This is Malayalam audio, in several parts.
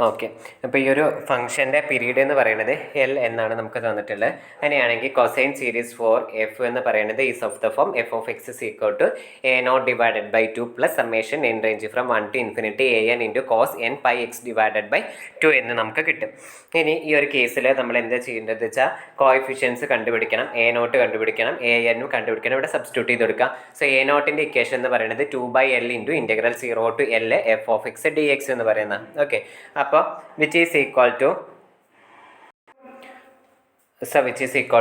ഓക്കെ, അപ്പോൾ ഈ ഒരു ഫംഗ്ഷൻ്റെ പീരീഡ് എന്ന് പറയുന്നത് എൽ എന്നാണ് നമുക്ക് തന്നിട്ടുള്ളത്. അങ്ങനെയാണെങ്കിൽ കൊസൈൻ സീരീസ് ഫോർ എഫ് എന്ന് പറയുന്നത് is of the form f of x is equal to a naught divided by 2 plus summation n range from 1 to infinity a n into cos n pi x divided by 2 എന്ന് നമുക്ക് കിട്ടും. ഇനി ഈ ഒരു കേസിൽ നമ്മൾ എന്താ ചെയ്യേണ്ടത് വെച്ചാൽ കോഎഫിഷ്യൻസ് കണ്ടുപിടിക്കണം, എ നോട്ട് കണ്ടുപിടിക്കണം, എ എന്നും കണ്ടുപിടിക്കണം. ഇവിടെ സബ്സ്റ്റിറ്റ്യൂട്ട് ചെയ്ത് കൊടുക്കാം. സോ എ നോട്ടിൻ്റെ ഇക്വേഷൻ എന്ന് പറയുന്നത് 2/L into integral 0 to L f of x d x എന്ന് പറയുന്നത്. ഓക്കെ, അപ്പോൾ which is equal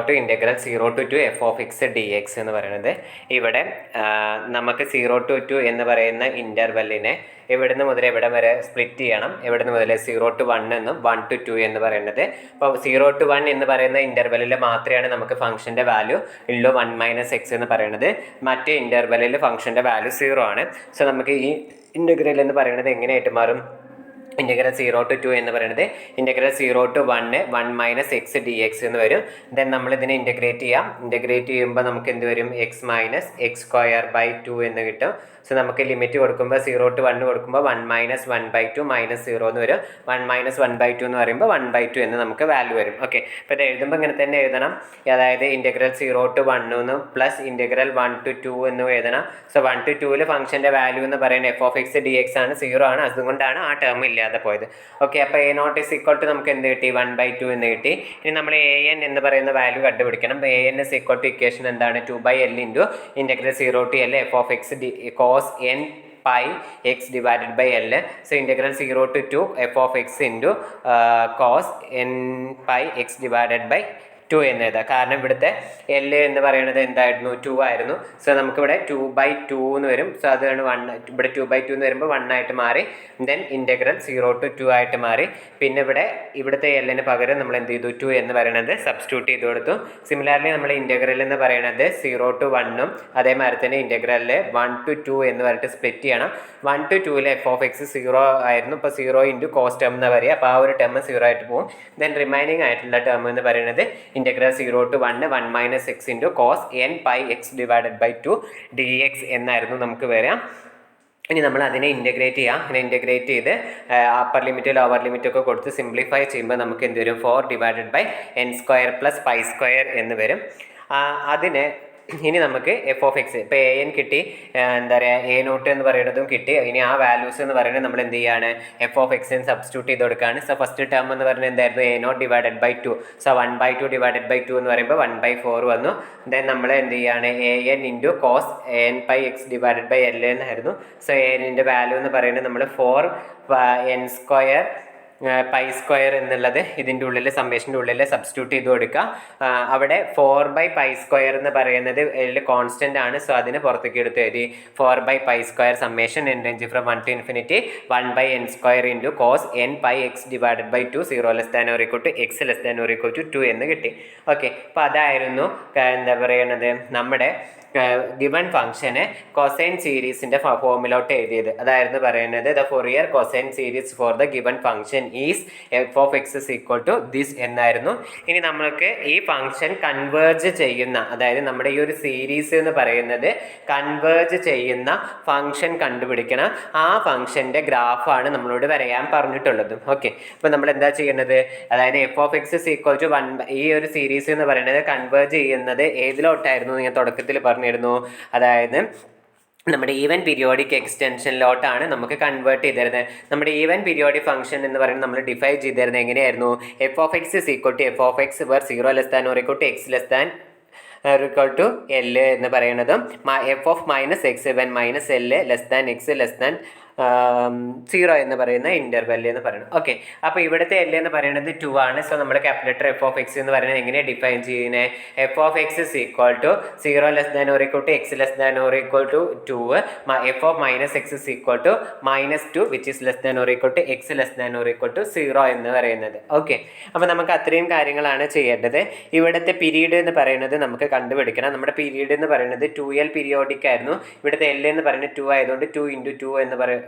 to integral 0 to 2 f of x d x എന്ന് പറയുന്നത്. ഇവിടെ നമുക്ക് 0 to 2 എന്ന് പറയുന്ന ഇൻ്റർവെല്ലിനെ എവിടുന്ന് മുതൽ എവിടെ വരെ സ്പ്ലിറ്റ് ചെയ്യണം. എവിടുന്ന് മുതൽ 0 to 1 എന്നും 1 to 2 എന്ന് പറയുന്നത്. അപ്പോൾ 0 to 1 എന്ന് പറയുന്ന ഇൻ്റർവെല്ലിൽ മാത്രമാണ് നമുക്ക് ഫംഗ്ഷൻ്റെ വാല്യൂ ഉള്ളൂ 1 - x എന്ന് പറയുന്നത്. മറ്റേ ഇൻ്റർവെല്ലിൽ ഫംഗ്ഷൻ്റെ വാല്യൂ 0 ആണ്. സോ നമുക്ക് ഈ ഇൻ്റഗ്രൽ എന്ന് പറയുന്നത് എങ്ങനെയായിട്ട് മാറും? ഇൻറ്റഗ്രൽ 0 to 2 എന്ന് പറയുന്നത് ഇൻറ്റഗ്രൽ 0 to 1 1 - x dx എന്ന് വരും. ദെൻ നമ്മൾ ഇതിനെ ഇൻറ്റഗ്രേറ്റ് ചെയ്യാം. ഇൻറ്റഗ്രേറ്റ് ചെയ്യുമ്പോൾ നമുക്ക് എന്ത് വരും? x - x²/2 എന്ന് കിട്ടും. സോ നമുക്ക് ലിമിറ്റ് കൊടുക്കുമ്പോൾ 0 to 1 കൊടുക്കുമ്പോൾ 1 - 1/2 -0 എന്ന് വരും. 1 - 1/2 എന്ന് പറയുമ്പോൾ 1/2 എന്ന് നമുക്ക് വാല്യൂ വരും. ഓക്കെ, അപ്പോൾ ഇത് എഴുതുമ്പോൾ ഇങ്ങനെ തന്നെ എഴുതണം. അതായത് ഇൻറ്റഗ്രൽ 0 to 1 എന്നും പ്ലസ് ഇൻറ്റഗ്രൽ 1 to 2 എന്നും എഴുതണം. സോ 1 to 2 ഫംഗ്ഷൻ്റെ വാല്യൂ എന്ന് പറയുന്നത് F of x d X ആണ്, 0 ആണ്. അതുകൊണ്ടാണ് ആ ടേം ഇല്ലാതെ പോയത്. ഓക്കെ, അപ്പോൾ a naught is equal to നമുക്ക് എന്ത് കിട്ടി? 1/2 എന്ന് കിട്ടി. ഇനി നമ്മൾ എ എൻ എന്ന് പറയുന്ന വാല്യൂ കണ്ടുപിടിക്കണം. A n is equal to equation എന്താണ്? 2/L into integral 0 to L f of x cos n pi x divided by L. So integral 0 to 2 f of x into cos n pi x divided by 2 എന്ന് എഴുതാം. കാരണം ഇവിടുത്തെ എൽ എന്ന് പറയുന്നത് എന്തായിരുന്നു? 2 ആയിരുന്നു. സോ നമുക്കിവിടെ 2/2 എന്ന് വരും. സോ അതാണ് 1. ഇവിടെ 2/2 എന്ന് വരുമ്പോൾ 1 ആയിട്ട് മാറി. ദെൻ ഇൻറ്റഗ്രൽ 0 to 2 ആയിട്ട് മാറി. പിന്നെ ഇവിടുത്തെ എല്ലിന് പകരം നമ്മൾ എന്ത് ചെയ്തു? 2 എന്ന് പറയുന്നത് സബ്സ്റ്റിറ്റ്യൂട്ട് ചെയ്ത് കൊടുത്തു. സിമിലർലി നമ്മൾ ഇൻറ്റഗ്രൽ എന്ന് പറയുന്നത് 0 to 1 അതേമാതിരി തന്നെ ഇൻറ്റഗ്രലിൽ 1 to 2 എന്ന് പറഞ്ഞിട്ട് സ്പ്ലിറ്റ് ചെയ്യണം. 1 to 2 എഫ് ഓഫ് എക്സ് 0 ആയിരുന്നു. ഇപ്പോൾ 0 ഇൻറ്റു കോസ് ടേം എന്ന് പറയുക. അപ്പോൾ ആ ഒരു ടേം 0 ആയിട്ട് പോകും. ദെൻ റിമൈനിങ് ആയിട്ടുള്ള ടേം എന്ന് പറയുന്നത് integral 0 to 1 1 - x into cos n pi x divided by 2 d x എന്നായിരുന്നു നമുക്ക് വരാം. ഇനി നമ്മൾ അതിനെ ഇൻറ്റഗ്രേറ്റ് ചെയ്യാം. അങ്ങനെ ഇൻറ്റഗ്രേറ്റ് ചെയ്ത് അപ്പർ ലിമിറ്റ് ലോവർ ലിമിറ്റ് ഒക്കെ കൊടുത്ത് സിംപ്ലിഫൈ ചെയ്യുമ്പോൾ നമുക്ക് എന്ത് വരും? 4/n² + π² എന്ന് വരും. അതിനെ ഇനി നമുക്ക് എഫ് ഓഫ് എക്സ് ഇപ്പോൾ എ എൻ കിട്ടി, എന്താ പറയുക, എ നോട്ട് എന്ന് പറയുന്നതും കിട്ടി. ഇനി ആ വാല്യൂസ് എന്ന് പറയുന്നത് നമ്മൾ എന്ത് ചെയ്യാണ്? എഫ് ഓഫ് എക്സിന് സബ്സ്റ്റിറ്റ്യൂട്ട് ചെയ്ത് കൊടുക്കുകയാണ്. സോ ഫസ്റ്റ് ടേം എന്ന് പറയുന്നത് എന്തായിരുന്നു? A naught divided by 2. So 1/2 divided by 2 എന്ന് പറയുമ്പോൾ 1/4 വന്നു. ദെൻ നമ്മൾ എന്ത് ചെയ്യാണ്? A n into cos n pi x divided by L എന്നായിരുന്നു. സോ എ എന്നിൻ്റെ വാല്യൂ എന്ന് പറയുന്നത് നമ്മൾ 4n² π² എന്നുള്ളത് ഇതിൻ്റെ ഉള്ളിൽ സമ്മേഷൻ്റെ ഉള്ളിൽ സബ്സ്റ്റിറ്റ്യൂട്ട് ചെയ്ത് കൊടുക്കുക. അവിടെ 4/π² എന്ന് പറയുന്നത് ഇതിൽ കോൺസ്റ്റൻ്റ് ആണ്. സോ അതിന് പുറത്തേക്ക് എടുത്ത് എഴുതി 4/π² summation n range from 1 to infinity 1/n² into cos n pi x divided by 2 0 ≤ x ≤ 2 എന്ന് കിട്ടി. ഓക്കെ, അപ്പോൾ അതായിരുന്നു എന്താ പറയുന്നത് നമ്മുടെ ഗിവൺ ഫംഗ്ഷന് കൊസൈൻ സീരീസിൻ്റെ ഫോമിലോട്ട് എഴുതിയത്. അതായിരുന്നു പറയുന്നത് the Fourier cosine series for the given function is f of x is equal to this എന്നായിരുന്നു. ഇനി നമ്മൾക്ക് ഈ ഫംഗ്ഷൻ കൺവേർജ് ചെയ്യുന്ന, അതായത് നമ്മുടെ ഈ ഒരു സീരീസ് എന്ന് പറയുന്നത് കൺവേർജ് ചെയ്യുന്ന ഫംഗ്ഷൻ കണ്ടുപിടിക്കണം. ആ ഫംഗ്ഷൻ്റെ ഗ്രാഫാണ് നമ്മളോട് വരയാൻ പറഞ്ഞിട്ടുള്ളത്. ഓക്കെ, അപ്പോൾ നമ്മൾ എന്താ ചെയ്യുന്നത്? അതായത് f of x is equal to 1 ഈ ഒരു സീരീസ് എന്ന് പറയുന്നത് കൺവേർജ് ചെയ്യുന്നത് ഏതിലോട്ടായിരുന്നു? ഞാൻ തുടക്കത്തിൽ പറഞ്ഞിരുന്നു. അതായത് നമ്മുടെ ഈവൻ പീരിയോഡിക് എക്സ്റ്റൻഷനിലോട്ടാണ് നമുക്ക് കൺവേർട്ട് ചെയ്തിരുന്നത്. നമ്മുടെ ഈവൻ പീരിയോഡിക് ഫംഗ്ഷൻ എന്ന് പറയുന്നത് നമ്മൾ ഡിഫൈൻ ചെയ്തിരുന്നത് എങ്ങനെയായിരുന്നു? F of x is equal to f of x where 0 < x < L എന്ന് പറയുന്നതും f of -x -L (x < 0 എന്ന് പറയുന്ന ഇൻ്റർവെൽ എന്ന് പറയുന്നത്. ഓക്കെ, അപ്പോൾ ഇവിടുത്തെ എൽ എന്ന് പറയുന്നത് 2 ആണ്. സോ നമ്മുടെ കാൽക്കുലേറ്റർ എഫ് ഓഫ് എക്സ് എന്ന് പറയുന്നത് എങ്ങനെയാണ് ഡിഫൈൻ ചെയ്യുന്നത്? F of x is equal to 0 < x < 2 f of -x is equal to -2 which is < x < 0 എന്ന് പറയുന്നത്. ഓക്കെ, അപ്പോൾ നമുക്ക് അത്രയും കാര്യങ്ങളാണ് ചെയ്യേണ്ടത്. ഇവിടുത്തെ പീരീഡ് എന്ന് പറയുന്നത് നമുക്ക് കണ്ടുപിടിക്കണം. നമ്മുടെ പീരീഡ് എന്ന് പറയുന്നത് 2L പീരിയോഡിക് ആയിരുന്നു. ഇവിടുത്തെ എൽ എന്ന് പറയുന്നത് 2 ആയതുകൊണ്ട് 2 × 2 എന്ന് പറയും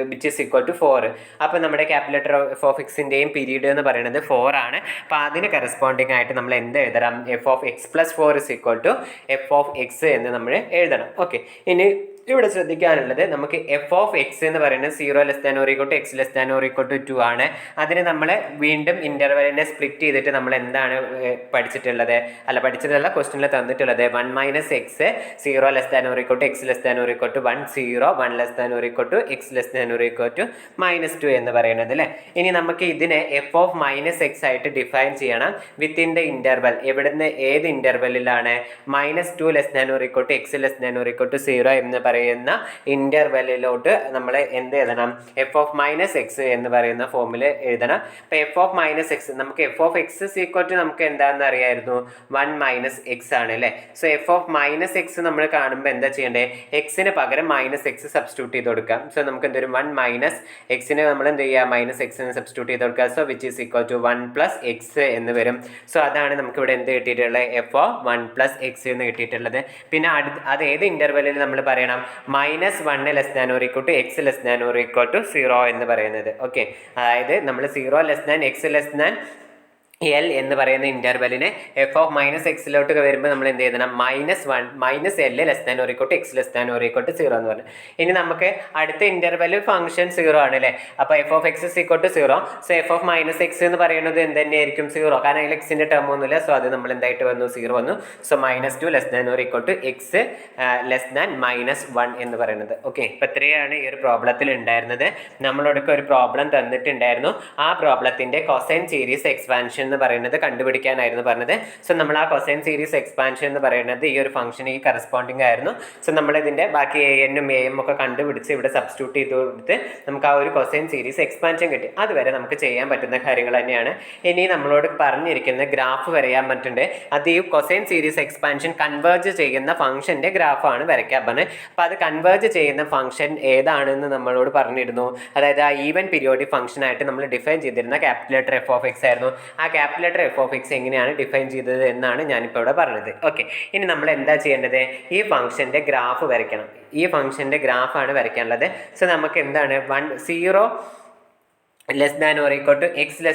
വിച്ച് ഇസ് ഈക്വൽ ടു 4. അപ്പോൾ നമ്മുടെ ക്യാപിറ്റൽ എഫ് ഓഫ് എക്സിൻ്റെയും പീരീഡ് എന്ന് പറയുന്നത് 4 ആണ്. അപ്പോൾ അതിന് കറസ്പോണ്ടിങ് ആയിട്ട് നമ്മൾ എന്ത് എഴുതണം? F of x + 4 is equal to f of x എന്ന് നമ്മൾ എഴുതണം. ഓക്കെ, ഇനി ഇവിടെ ശ്രദ്ധിക്കാനുള്ളത് നമുക്ക് എഫ് ഓഫ് എക്സ് എന്ന് പറയുന്നത് 0 < ആണ്. അതിന് നമ്മൾ വീണ്ടും ഇന്റർവെലിനെ സ്പ്ലിറ്റ് ചെയ്തിട്ട് നമ്മൾ എന്താണ് പഠിച്ചിട്ടുള്ളത്, ക്വസ്റ്റ്യനിൽ തന്നിട്ടുള്ളത് 1 - x 0 < x < 1 0 1 < x -2 എന്ന് പറയുന്നത് അല്ലേ. ഇനി നമുക്ക് ഇതിനെ എഫ് ഓഫ് -x ആയിട്ട് ഡിഫൈൻ ചെയ്യണം വിത്തിൻ ദ ഇന്റർവെൽ. എവിടുന്ന് ഏത് ഇന്റർവെല്ലിലാണ്? -2 < x < 0 എന്ന് പറയുന്ന ഇന്റർവെല്ലിലോട്ട് നമ്മൾ എന്ത് എഴുതണം? എഫ് ഓഫ് -x എന്ന് പറയുന്ന ഫോമിൽ എഴുതണം. അപ്പൊ എഫ് ഓഫ് -x നമുക്ക് എഫ് ഓഫ് x നമുക്ക് എന്താണെന്ന് അറിയായിരുന്നു, 1 - x ആണ് അല്ലേ. സോ എഫ് ഓഫ് -x നമ്മൾ കാണുമ്പോൾ എന്താ ചെയ്യേണ്ടത്? എക്സിന് പകരം -x സബ്സ്റ്റിറ്റ്യൂട്ട് ചെയ്ത് കൊടുക്കാം. സോ നമുക്ക് എന്തൊരു 1 - x നമ്മൾ എന്ത് ചെയ്യുക? -x സബ്സ്റ്റിറ്റ്യൂട്ട് ചെയ്ത് കൊടുക്കുക. So which is equal to 1 + x എന്ന് വരും. സോ അതാണ് നമുക്ക് ഇവിടെ എന്ത് കിട്ടിയിട്ടുള്ളത്? എഫ് ഓഫ് 1 + x എന്ന് കിട്ടിയിട്ടുള്ളത്. പിന്നെ അത് ഏത് ഇന്റർവെല്ലിൽ നമ്മൾ പറയണം? -1 < x < 0 എന്ന് പറയുന്നത്. ഓക്കെ, അതായത് നമ്മൾ 0 < x L എന്ന് പറയുന്ന ഇന്റർവെല്ലിനെ എഫ് ഓഫ് -x വരുമ്പോൾ നമ്മൾ എന്ത് ചെയ്യണം? -1 -L < x < 0 എന്ന് പറഞ്ഞു. ഇനി നമുക്ക് അടുത്ത ഇന്റർവെല് ഫംഗ്ഷൻ 0 ആണ് അല്ലേ. അപ്പോൾ F of x 0. So F of -x എന്ന് പറയുന്നത് എന്ത് തന്നെയായിരിക്കും? 0. കാരണം അതിൽ എക്സിന്റെ ടേം ഒന്നുമില്ല. സോ അത് നമ്മൾ എന്തായിട്ട് വന്നു? 0 വന്നു. സോ -2 < x < എന്ന് പറയുന്നത്. ഓക്കെ, ഇപ്പം ഇത്രയാണ് ഈ ഒരു പ്രോബ്ലത്തിൽ ഉണ്ടായിരുന്നത്. നമ്മളോടൊക്കെ ഒരു പ്രോബ്ലം തന്നിട്ടുണ്ടായിരുന്നു. ആ പ്രോബ്ലത്തിന്റെ കൊസൈൻ സീരീസ് എക്സ്പാൻഷൻ എന്ന് പറയുന്നത് കണ്ടുപിടിക്കാനായിരുന്നു പറഞ്ഞത്. സോ നമ്മൾ ആ കൊസൈൻ സീരീസ് എക്സ്പാൻഷൻ എന്ന് പറയുന്നത് ഈ ഒരു ഫംഗ്ഷൻ ഈ കറസ്പോണ്ടിങ് ആയിരുന്നു. സോ നമ്മൾ ഇതിന്റെ ബാക്കി an-ഉം a-യും ഒക്കെ കണ്ടുപിടിച്ച് ഇവിടെ സബ്സ്റ്റിറ്റ്യൂട്ട് ചെയ്ത് കൊടുത്ത് നമുക്ക് ആ ഒരു കൊസൈൻ സീരീസ് എക്സ്പാൻഷൻ കിട്ടി. അതുവരെ നമുക്ക് ചെയ്യാൻ പറ്റുന്ന കാര്യങ്ങൾ തന്നെയാണ്. ഇനി നമ്മളോട് പറഞ്ഞിരിക്കുന്ന ഗ്രാഫ് വരയാൻ പറ്റുന്നുണ്ട്. അത് ഈ കൊസൈൻ സീരീസ് എക്സ്പാൻഷൻ കൺവേർജ് ചെയ്യുന്ന ഫംഗ്ഷന്റെ ഗ്രാഫാണ് വരയ്ക്കാൻ പറഞ്ഞത്. അപ്പോൾ അത് കൺവേർജ് ചെയ്യുന്ന ഫംഗ്ഷൻ ഏതാണെന്ന് നമ്മളോട് പറഞ്ഞിരുന്നു. അതായത് ആ ഈവൻ പീരിയോഡിക് ഫംഗ്ഷൻ ആയിട്ട് നമ്മൾ ഡിഫൈൻ ചെയ്തിരുന്ന ക്യാപിറ്റൽ എഫ് ഓഫ് എക്സ് ആയിരുന്നു. ആ ക്യാപിറ്റൽ എഫ് ഓഫ് എക്സ് എങ്ങനെയാണ് ഡിഫൈൻ ചെയ്തത് എന്നാണ് ഞാനിപ്പോൾ ഇവിടെ പറഞ്ഞത്. ഓക്കെ, ഇനി നമ്മൾ എന്താ ചെയ്യേണ്ടത്? ഈ ഫംഗ്ഷന്റെ ഗ്രാഫ് വരയ്ക്കണം. ഈ ഫംഗ്ഷന്റെ ഗ്രാഫാണ് വരയ്ക്കാനുള്ളത്. സോ നമുക്ക് എന്താണ് 0 < x <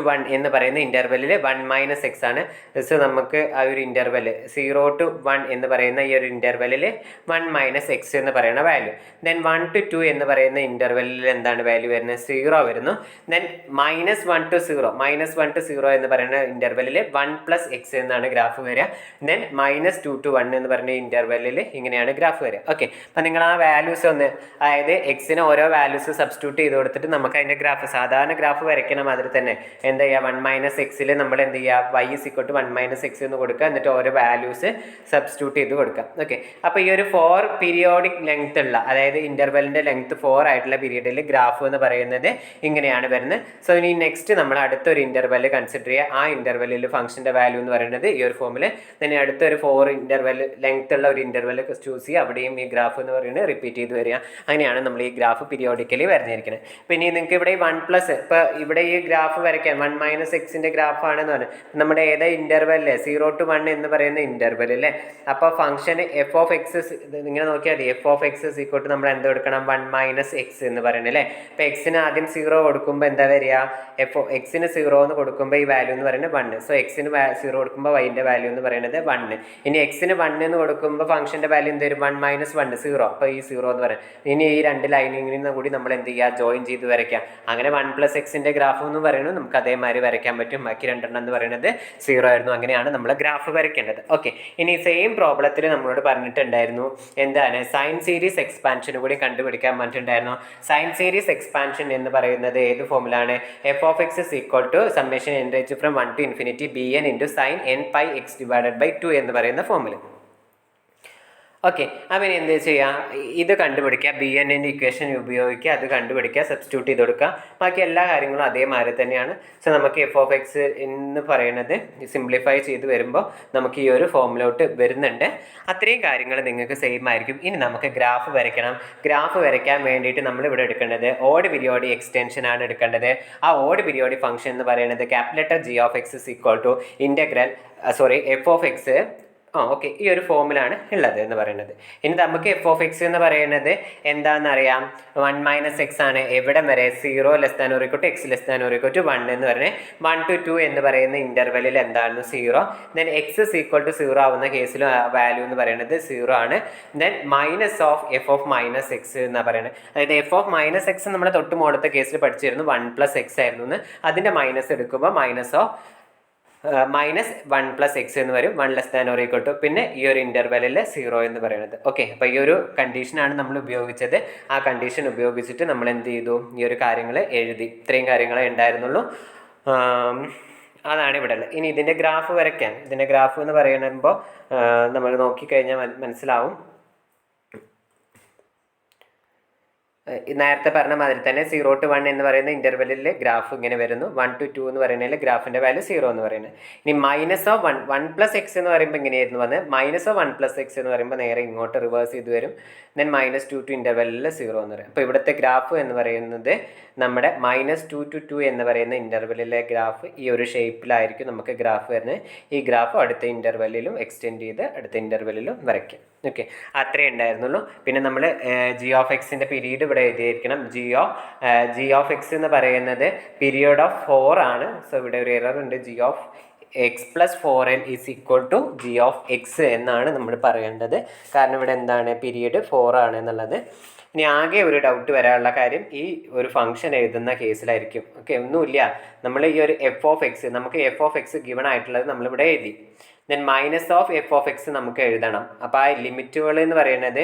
1 എന്ന് പറയുന്ന ഇന്റർവെല്ലിൽ 1 - x ആണ്. സോ നമുക്ക് ആ ഒരു ഇന്റർവെല് 0 to 1 എന്ന് പറയുന്ന ഈ ഒരു ഇന്റർവെല്ലിൽ 1 - x എന്ന് പറയുന്ന വാല്യൂ. ദെൻ 1 to 2 എന്ന് പറയുന്ന ഇന്റർവെല്ലിൽ എന്താണ് വാല്യൂ വരുന്നത്? 0 വരുന്നു. ദെൻ -1 to 0 എന്ന് പറയുന്ന ഇന്റർവെല്ലിൽ 1 + x എന്നാണ് ഗ്രാഫ് വരിക. ദെൻ -2 to 1 എന്ന് പറയുന്ന ഇന്റർവെല്ലിൽ ഇങ്ങനെയാണ് ഗ്രാഫ് വരിക. ഓക്കെ, അപ്പം നിങ്ങൾ ആ വാല്യൂസ് ഒന്ന്, അതായത് എക്സിന് ഓരോ വാല്യൂസ് സബ്സ്റ്റിറ്റ്യൂട്ട് ചെയ്ത് കൊടുത്തിട്ട് നമുക്ക് അതിന്റെ ഗ്രാഫ്, സാധാരണ ഗ്രാഫ് വരയ്ക്കണം. അതിൽ തന്നെ എന്താ ചെയ്യുക? 1 - x നമ്മൾ എന്ത് ചെയ്യുക? y = 1 - x എന്ന് കൊടുക്കുക. എന്നിട്ട് ഓരോ വാല്യൂസ് സബ്സ്റ്റിറ്റ്യൂട്ട് ചെയ്ത് കൊടുക്കുക. ഓക്കെ, അപ്പോൾ ഈ ഒരു 4 പീരിയോഡിക് ലെങ്ത് ഉള്ള, അതായത് ഇന്റർവെല്ലിന്റെ ലെങ്ത് 4 ആയിട്ടുള്ള പീരീഡിൽ ഗ്രാഫ് എന്ന് പറയുന്നത് ഇങ്ങനെയാണ് വരുന്നത്. സോ ഇനി നെക്സ്റ്റ് നമ്മൾ അടുത്തൊരു ഇന്റർവെല് കൺസിഡർ ചെയ്യുക. ആ ഇന്റർവെല്ലിൽ ഫംഗ്ഷന്റെ വാല്യൂ എന്ന് പറയുന്നത് ഈ ഒരു ഫോമിൽ തന്നെ അടുത്തൊരു 4 ഇന്റർവെൽ ലെങ്ത് ഉള്ള ഒരു ഇന്റർവെൽ ചൂസ് ചെയ്യുക. അവിടെയും ഈ ഗ്രാഫ് എന്ന് പറയുന്നത് റിപ്പീറ്റ് ചെയ്ത് വരിക. അങ്ങനെയാണ് നമ്മൾ ഈ ഗ്രാഫ് പീരിയോഡിക്കലി വരഞ്ഞിരിക്കുന്നത്. പിന്നെ നിങ്ങൾക്ക് ഇവിടെ 1+, ഇപ്പോൾ ഇവിടെ ഈ ഗ്രാഫ് വരയ്ക്കാൻ 1 - x ഗ്രാഫ് ആണെന്ന് പറഞ്ഞു. നമ്മുടെ ഏതാ ഇന്റർവെല്ലേ? 0 to 1 എന്ന് പറയുന്ന ഇന്റർവെൽ അല്ലേ. അപ്പോൾ ഫംഗ്ഷൻ എഫ് ഓഫ് എക്സ് ഇങ്ങനെ നോക്കിയാൽ മതി. എഫ് ഓഫ് എക്സ് = നമ്മൾ എന്ത് കൊടുക്കണം? 1 - x എന്ന് പറയുന്നത് അല്ലേ. അപ്പോൾ എക്സിന് ആദ്യം 0 കൊടുക്കുമ്പോൾ എന്താ വരിക? എക്സിന് 0 എന്ന് കൊടുക്കുമ്പോൾ ഈ വാല്യൂ എന്ന് പറയുന്നത് 1. സോ എക്സിന് 0 കൊടുക്കുമ്പോൾ വൈൻ്റെ വാല്യൂ എന്ന് പറയുന്നത് 1. ഇനി എക്സിന് 1 എന്ന് കൊടുക്കുമ്പോൾ ഫംഗ്ഷന്റെ വാല്യൂ എന്ത് വരും? 1 - 1 0. അപ്പോൾ ഈ 0 എന്ന് പറയുന്നത്. ഇനി ഈ രണ്ട് ലൈനിൽ കൂടി നമ്മൾ എന്ത് ചെയ്യുക? ജോയിൻ ചെയ്ത് വരയ്ക്കാം. അങ്ങനെ 1 + x ഗ്രാഫ് എന്ന് പറയുന്നത് നമുക്ക് അതേമാതിരി വരയ്ക്കാൻ പറ്റും. ബാക്കി രണ്ടെണ്ണം എന്ന് പറയുന്നത് 0 ആയിരുന്നു. അങ്ങനെയാണ് നമ്മൾ ഗ്രാഫ് വരയ്ക്കേണ്ടത്. ഓക്കെ, ഇനി സെയിം പ്രോബ്ലത്തിൽ നമ്മളോട് പറഞ്ഞിട്ടുണ്ടായിരുന്നു എന്താണ്? സൈൻ സീരീസ് എക്സ്പാൻഷൻ കൂടി കണ്ടുപിടിക്കാൻ പറഞ്ഞിട്ടുണ്ടായിരുന്നു. സൈൻ സീരീസ് എക്സ്പാൻഷൻ എന്ന് പറയുന്നത് ഏത് ഫോമിലാണ്? F of x = (1 to ∞ bn × sin n/x / 2 എന്ന് പറയുന്ന ഫോമിൽ. ഓക്കെ, അപ്പം എന്ത് ചെയ്യുക? ഇത് കണ്ടുപിടിക്കുക. bn-ൻ്റെ ഇക്വേഷൻ ഉപയോഗിക്കുക, അത് കണ്ടുപിടിക്കുക, സബ്സ്റ്റിറ്റ്യൂട്ട് ചെയ്ത് കൊടുക്കുക. ബാക്കി എല്ലാ കാര്യങ്ങളും അതേമാതിരി തന്നെയാണ്. സോ നമുക്ക് എഫ് ഓഫ് എക്സ് എന്ന് പറയുന്നത് സിംപ്ലിഫൈ ചെയ്ത് വരുമ്പോൾ നമുക്ക് ഈ ഒരു ഫോമിലോട്ട് വരുന്നുണ്ട്. അത്രയും കാര്യങ്ങൾ നിങ്ങൾക്ക് സെയിം ആയിരിക്കും. ഇനി നമുക്ക് ഗ്രാഫ് വരയ്ക്കണം. ഗ്രാഫ് വരയ്ക്കാൻ വേണ്ടിയിട്ട് നമ്മൾ ഇവിടെ എടുക്കേണ്ടത് ഓഡ് പീരിയോഡിക് എക്സ്റ്റൻഷൻ ആണ് എടുക്കേണ്ടത്. ആ ഓഡ് പീരിയോഡിക് ഫംഗ്ഷൻ എന്ന് പറയുന്നത് G(x) = F of X okay, ഈ ഒരു ഫോമിലാണ് ഉള്ളത് എന്ന് പറയുന്നത്. ഇനി നമുക്ക് എഫ് ഓഫ് എക്സ് എന്ന് പറയുന്നത് എന്താണെന്നറിയാം, 1 മൈനസ് എക്സ് ആണ്. എവിടെ വരെ 0 less than or equal to x less than or equal to 1 എന്ന് പറഞ്ഞാൽ 1 to 2 എന്ന് പറയുന്ന ഇന്റർവെല്ലിൽ എന്താണ് 0. Then x is equal to 0 ആവുന്ന കേസിൽ വാല്യൂ എന്ന് പറയുന്നത് 0 ആണ്. Then minus of f of minus x എന്ന് പറയുന്നത്, അതായത് എഫ് ഓഫ് മൈനസ് എക്സ് നമ്മുടെ തൊട്ട് മുകളിലത്തെ കേസിൽ പഠിച്ചിരുന്നു 1 പ്ലസ് എക്സ് ആയിരുന്നു എന്ന്. അതിൻ്റെ മൈനസ് എടുക്കുമ്പോൾ minus of minus 1 plus x എന്ന് വരും, 1 less than or equal to, പിന്നെ ഈ ഒരു ഇൻ്റർവെല്ലിൽ 0 എന്ന് പറയുന്നത്. ഓക്കെ, അപ്പോൾ ഈ ഒരു കണ്ടീഷനാണ് നമ്മൾ ഉപയോഗിച്ചത്. ആ കണ്ടീഷൻ ഉപയോഗിച്ചിട്ട് നമ്മൾ എന്ത് ചെയ്തു, ഈ ഒരു കാര്യങ്ങൾ എഴുതി. ഇത്രയും കാര്യങ്ങളെ ഉണ്ടായിരുന്നുള്ളൂ. അതാണ് ഇവിടെ ഉള്ളത്. ഇനി ഇതിൻ്റെ ഗ്രാഫ് വരയ്ക്കാൻ, ഇതിൻ്റെ ഗ്രാഫ് എന്ന് പറയുമ്പോൾ നമ്മൾ നോക്കിക്കഴിഞ്ഞാൽ മനസ്സിലാവും. നേരത്തെ പറഞ്ഞ മാതിരി തന്നെ 0 to 1 എന്ന് പറയുന്ന ഇൻ്റർവെല്ലിൽ ഗ്രാഫ് ഇങ്ങനെ വരുന്നു. 1 to 2 എന്ന് പറയുന്നതിൽ ഗ്രാഫിൻ്റെ വാല്യൂ 0 എന്ന് പറയുന്നത്. ഇനി മൈനസ് ഓഫ് 1 പ്ലസ് എക്സ് എന്ന് പറയുമ്പോൾ ഇങ്ങനെയായിരുന്നു വന്നത്. മൈനസ് ഓഫ് 1 പ്ലസ് എക്സ് എന്ന് പറയുമ്പോൾ നേരെ ഇങ്ങോട്ട് റിവേഴ്സ് ചെയ്ത് വരും. ദെൻ -2 to ഇൻ്റർവെല്ലിൽ 0 എന്ന് പറയും. അപ്പോൾ ഇവിടുത്തെ ഗ്രാഫ് എന്ന് പറയുന്നത് നമ്മുടെ -2 to 2 എന്ന് പറയുന്ന ഇൻ്റർവെല്ലിലെ ഗ്രാഫ് ഈ ഒരു ഷേപ്പിലായിരിക്കും നമുക്ക് ഗ്രാഫ് വരുന്നത്. ഈ ഗ്രാഫ് അടുത്ത ഇൻ്റർവെല്ലിലും എക്സ്റ്റെൻഡ് ചെയ്ത് അടുത്ത ഇൻ്റർവെല്ലിലും വരയ്ക്കും. ഓക്കെ, അത്രേ ഉണ്ടായിരുന്നുള്ളൂ. പിന്നെ നമ്മൾ ജി ഓഫ് എക്സിൻ്റെ പീരീഡ് ഇവിടെ എഴുതിയിരിക്കണം. ജി ഓഫ് എക്സ് എന്ന് പറയുന്നത് പീരിയഡ് ഓഫ് 4 ആണ്. സോ ഇവിടെ ഒരു എറർ ഉണ്ട്. G of x plus 4n is equal to g of x എന്നാണ് നമ്മൾ പറയേണ്ടത്. കാരണം ഇവിടെ എന്താണ്, പീരിയഡ് 4 ആണ് എന്നുള്ളത്. ഇനി ആകെ ഒരു ഡൗട്ട് വരാനുള്ള കാര്യം ഈ ഒരു ഫംഗ്ഷൻ എഴുതുന്ന കേസിലായിരിക്കും. ഓക്കെ, ഒന്നുമില്ല, നമ്മൾ ഈ ഒരു എഫ് ഓഫ് എക്സ്, നമുക്ക് എഫ് ഓഫ് എക്സ് ഗിവൺ ആയിട്ടുള്ളത് നമ്മളിവിടെ എഴുതി. Then minus of f of X നമുക്ക് എഴുതണം. അപ്പോൾ ആ ലിമിറ്റുകൾ എന്ന് പറയുന്നത്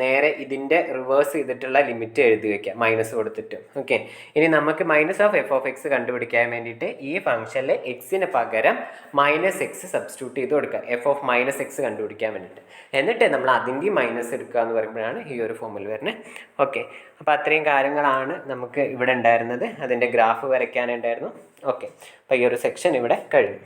നേരെ ഇതിൻ്റെ റിവേഴ്സ് ചെയ്തിട്ടുള്ള ലിമിറ്റ് എഴുതി വയ്ക്കുക, മൈനസ് കൊടുത്തിട്ട്. ഓക്കെ, ഇനി നമുക്ക് minus of f of X കണ്ടുപിടിക്കാൻ വേണ്ടിയിട്ട് ഈ ഫംഗ്ഷനിൽ എക്സിന് പകരം മൈനസ് എക്സ് സബ്സ്റ്റിറ്റ്യൂട്ട് ചെയ്ത് കൊടുക്കുക, എഫ് ഓഫ് മൈനസ് എക്സ് കണ്ടുപിടിക്കാൻ വേണ്ടിയിട്ട്. എന്നിട്ട് നമ്മൾ അതിൻ്റെ മൈനസ് എടുക്കുക എന്ന് പറയുമ്പോഴാണ് ഈ ഒരു ഫോമിൽ വരുന്നത്. ഓക്കെ, അപ്പോൾ അത്രയും കാര്യങ്ങളാണ് നമുക്ക് ഇവിടെ ഉണ്ടായിരുന്നത്. അതിൻ്റെ ഗ്രാഫ് വരയ്ക്കാനുണ്ടായിരുന്നു. ഓക്കെ, അപ്പോൾ ഈ ഒരു സെക്ഷൻ ഇവിടെ കഴിഞ്ഞു.